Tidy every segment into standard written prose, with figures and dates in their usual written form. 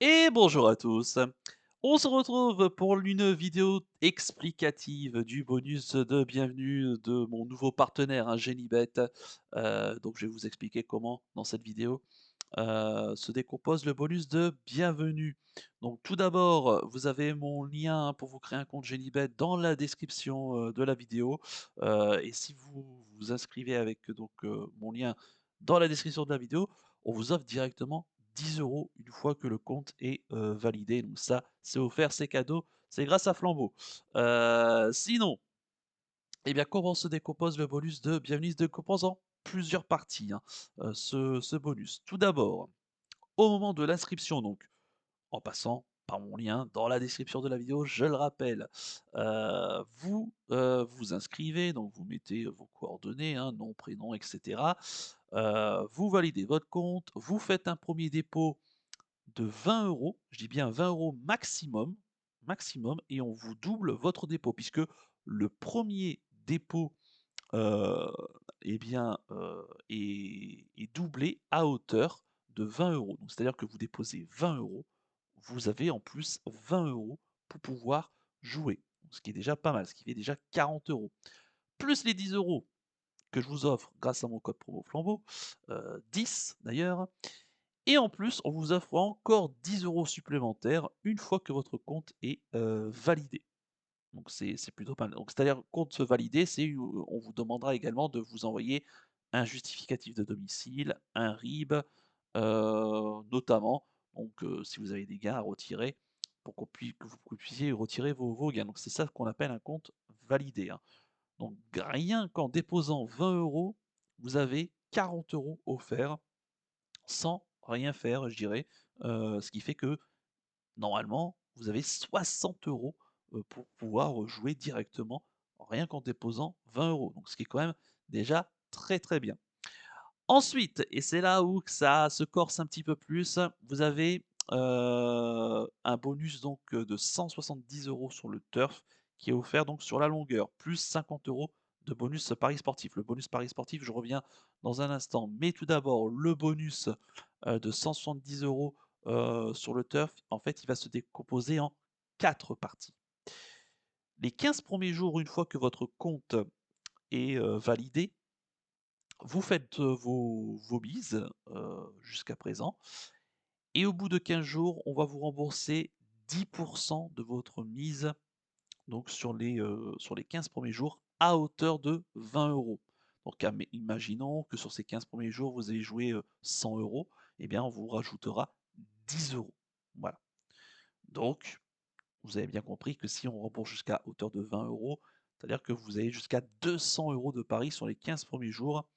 Et bonjour à tous. On se retrouve pour une vidéo explicative du bonus de bienvenue de mon nouveau partenaire, hein, Genibet. Donc je vais vous expliquer comment, dans cette vidéo, se décompose le bonus de bienvenue. Donc tout d'abord, vous avez mon lien pour vous créer un compte Genibet dans la description, de la vidéo. Et si vous vous inscrivez avec mon lien dans la description de la vidéo, on vous offre directement 10 € une fois que le compte est, validé. Donc ça, c'est offert, c'est cadeau, c'est grâce à Flambeau. Sinon, eh bien, comment se décompose le bonus de bienvenue? Il se décompose en plusieurs parties, hein, ce bonus. Tout d'abord, au moment de l'inscription donc, en passant par mon lien dans la description de la vidéo, je le rappelle, vous inscrivez, donc vous mettez vos coordonnées, hein, nom, prénom et cetera. Vous validez votre compte, vous faites un premier dépôt de 20 €, je dis bien 20 € maximum, maximum, et on vous double votre dépôt puisque le premier dépôt, heu, est doublé à hauteur de 20 €. Donc c'est-à-dire que vous déposez 20 €, vous avez en plus 20 € pour pouvoir jouer. Ce qui est déjà pas mal, ce qui fait déjà 40 €. Plus les 10 € que je vous offre grâce à mon code promo Flambeau, 10 d'ailleurs, et en plus, on vous offre encore 10 € supplémentaires une fois que votre compte est, validé. Donc c'est plutôt pas mal. Donc c'est-à-dire compte validé, on vous demandera également de vous envoyer un justificatif de domicile, un RIB, notamment. Donc si vous avez des gains à retirer pour que vous puissiez retirer vos gains. Donc c'est ça qu'on appelle un compte validé, hein. Donc rien qu'en déposant 20 €, vous avez 40 € offerts sans rien faire, je dirais. Ce qui fait que, normalement, vous avez 60 € pour pouvoir jouer directement, rien qu'en déposant 20 €. Donc ce qui est quand même déjà très, très bien. Ensuite, et c'est là où que ça se corse un petit peu plus, vous avez, un bonus donc, de 170 € sur le turf qui est offert donc sur la longueur, plus 50 € de bonus paris sportif. Le bonus paris sportif, je reviens dans un instant, mais tout d'abord le bonus, de 170 € sur le turf, en fait, il va se décomposer en 4 parties. Les 15 premiers jours, une fois que votre compte est, validé, vous faites, vos mises, jusqu'à présent, et au bout de 15 jours, on va vous rembourser 10 de votre mise, donc sur les 15 premiers jours, à hauteur de 20 €. Donc imaginons que sur ces 15 premiers jours, vous avez joué, 100 €, eh bien, on vous rajoutera 10 €. Voilà. Donc, vous avez bien compris que si on rembourse jusqu'à hauteur de 20 €, c'est-à-dire que vous avez jusqu'à 200 € de paris sur les 15 premiers jours,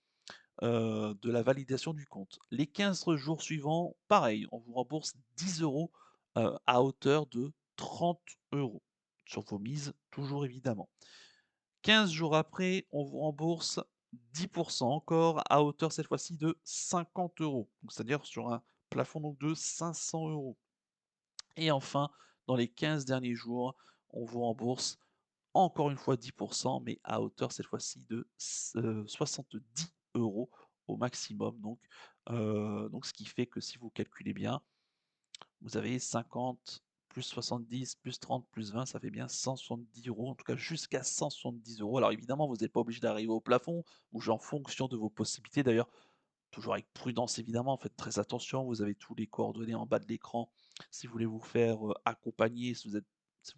de la validation du compte. Les 15 jours suivants, pareil, on vous rembourse 10 €, à hauteur de 30 € sur vos mises, toujours évidemment. 15 jours après, on vous rembourse 10 encore à hauteur cette fois-ci de 50 €, donc c'est-à-dire sur un plafond donc de 500 €. Et enfin, dans les 15 derniers jours, on vous rembourse encore une fois 10, mais à hauteur cette fois-ci de 70 € au maximum donc ce qui fait que si vous calculez bien, vous avez 50 plus 70 plus 30 plus 20, ça fait bien 170 €, en tout cas jusqu'à 170 €. Alors évidemment, vous n'êtes pas obligé d'arriver au plafond, vous jouez en fonction de vos possibilités. D'ailleurs, toujours avec prudence évidemment, faites très attention, vous avez tous les coordonnées en bas de l'écran si vous voulez vous faire, accompagner, si vous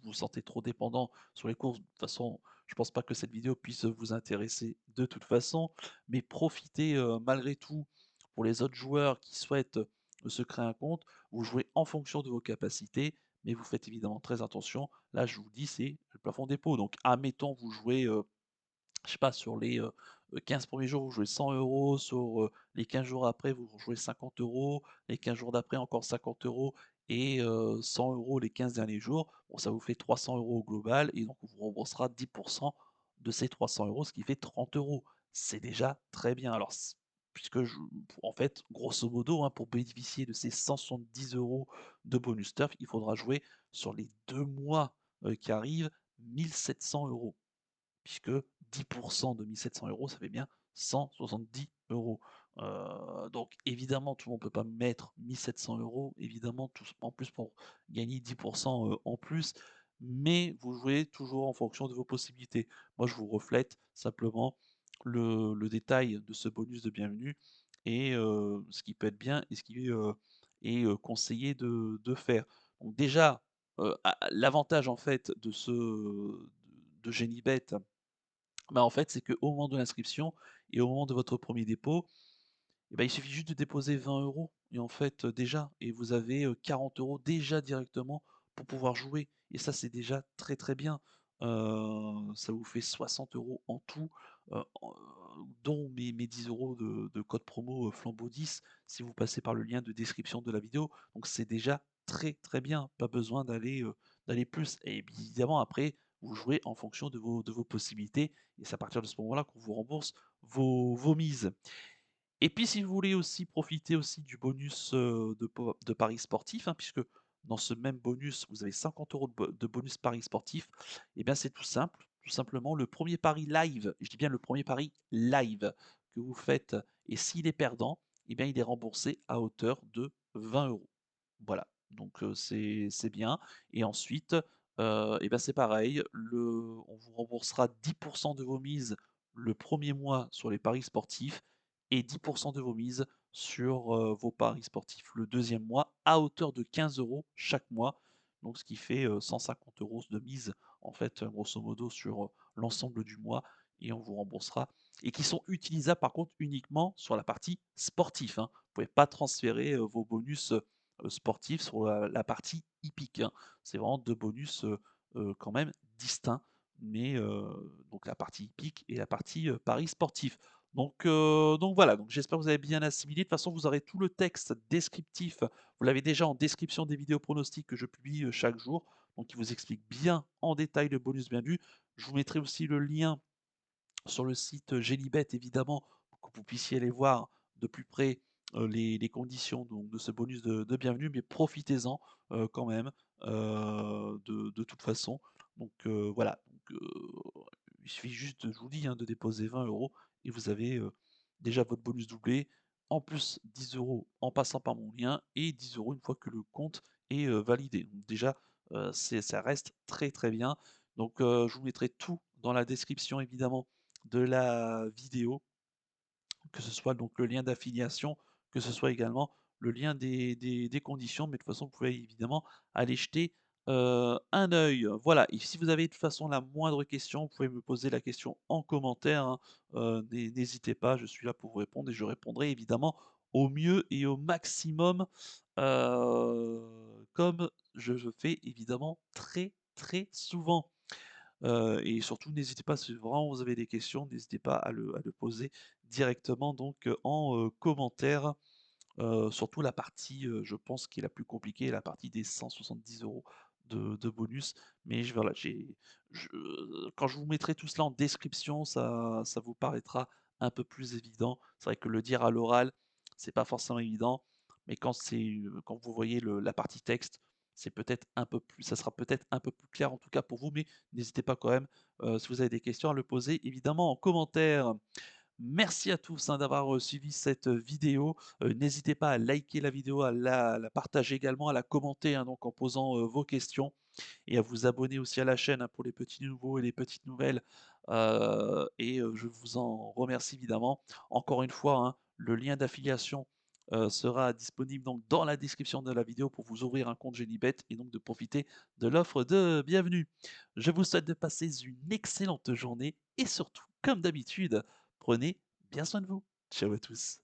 vous sentez trop dépendant sur les courses. De toute façon, je pense pas que cette vidéo puisse vous intéresser de toute façon, mais profitez, malgré tout pour les autres joueurs qui souhaitent, se créer un compte, vous jouez en fonction de vos capacités, mais vous faites évidemment très attention. Là, je vous dis, c'est le plafond dépôt, donc admettons vous jouez, je sais pas, sur les, 15 premiers jours, vous jouez 100 €, sur, les 15 jours après, vous jouez 50 €, les 15 jours d'après, encore 50 € et 100 € les 15 derniers jours. Bon, ça vous fait 300 € au global et donc on vous remboursera 10 de ces 300 €, ce qui fait 30 €. C'est déjà très bien. Alors puisque en fait, grosso modo, hein, pour bénéficier de ces 170 € de bonus turf, il faudra jouer sur les 2 mois, qui arrivent, 1 700 €. Puisque 10 de 1 700 €, ça fait bien 170 €. Donc évidemment, tout le monde ne peut pas mettre 1 700 €, évidemment, tous en plus pour gagner 10 en plus, mais vous jouez toujours en fonction de vos possibilités. Moi, je vous reflète simplement le détail de ce bonus de bienvenue et ce qui peut être bien et ce qui, est, conseillé de faire. Donc déjà, l'avantage en fait de Genibet, bah, en fait, c'est qu'au moment de l'inscription et au moment de votre premier dépôt, et ben il suffit juste de déposer 20 € et en fait, déjà et vous avez, 40 € déjà directement pour pouvoir jouer et ça, c'est déjà très, très bien. Ça vous fait 60 € en tout, dont mes 10 € de code promo, Flambeau 10 si vous passez par le lien de description de la vidéo. Donc c'est déjà très, très bien, pas besoin d'aller plus et évidemment après, vous jouez en fonction de vos possibilités et c'est à partir de ce moment-là qu'on vous rembourse vos mises. Et puis si vous voulez aussi profiter aussi du bonus, de paris sportifs, hein, puisque dans ce même bonus, vous avez 50 € de bonus paris sportifs, et bien c'est tout simple. Tout simplement le premier pari live, je dis bien le premier pari live que vous faites et s'il est perdant, et bien il est remboursé à hauteur de 20 €. Voilà, donc c'est bien et ensuite, et ben c'est pareil, on vous remboursera 10 de vos mises le premier mois sur les paris sportifs et 10 de vos mises sur, vos paris sportifs le deuxième mois à hauteur de 15 € chaque mois. Donc ce qui fait, 150 € de mise en fait, grosso modo sur, l'ensemble du mois et on vous remboursera et qui sont utilisables par contre uniquement sur la partie sportif, hein. Vous pouvez pas transférer, vos bonus, sportifs sur la partie hippique, hein. C'est vraiment 2 bonus, quand même distincts, mais donc la partie hippique et la partie, paris sportif. Donc voilà, donc j'espère que vous avez bien assimilé. De toute façon, vous aurez tout le texte descriptif, vous l'avez déjà en description des vidéos pronostics que je publie, chaque jour, donc qui vous explique bien en détail le bonus bien vu. Je vous mettrai aussi le lien sur le site, Gélibet évidemment, pour que vous puissiez aller voir de plus près, les conditions donc de ce bonus de bienvenue, mais profitez-en, quand même, de toute façon. Donc voilà, il suffit juste, je vous dis, hein, de déposer 20 € et vous avez, déjà votre bonus doublé, en plus 10 € en passant par mon lien et 10 € une fois que le compte est, validé. Donc déjà, ça reste très, très bien. Donc je vous mettrai tout dans la description évidemment de la vidéo, que ce soit donc le lien d'affiliation, que ce soit également le lien des conditions, mais de toute façon, vous pouvez évidemment aller jeter, un œil. Voilà et si vous avez de toute façon la moindre question, vous pouvez me poser la question en commentaire, hein, n'hésitez pas, je suis là pour vous répondre et je répondrai évidemment au mieux et au maximum, comme je fais évidemment très, très souvent. Et surtout n'hésitez pas si vraiment vous avez des questions, n'hésitez pas à le poser directement donc, en, commentaire. Surtout la partie, je pense qui est la plus compliquée, la partie des 170 € de bonus. Mais voilà, je quand je vous mettrai tout cela en description, ça vous paraîtra un peu plus évident. C'est vrai que le dire à l'oral, c'est pas forcément évident, mais quand vous voyez la partie texte, c'est peut-être un peu plus ça sera peut-être un peu plus clair en tout cas pour vous, mais n'hésitez pas quand même, si vous avez des questions à le poser évidemment en commentaire. Merci à tous, hein, d'avoir, suivi cette, vidéo. N'hésitez pas à liker la vidéo, à la partager également, à la commenter, hein, donc en posant, vos questions et à vous abonner aussi à la chaîne, hein, pour les petits nouveaux et les petites nouvelles, et je vous en remercie évidemment. Encore une fois, hein, le lien d'affiliation, sera disponible donc dans la description de la vidéo pour vous ouvrir un compte Genibet et donc de profiter de l'offre de bienvenue. Je vous souhaite de passer une excellente journée et surtout, comme d'habitude, prenez bien soin de vous. Ciao à tous.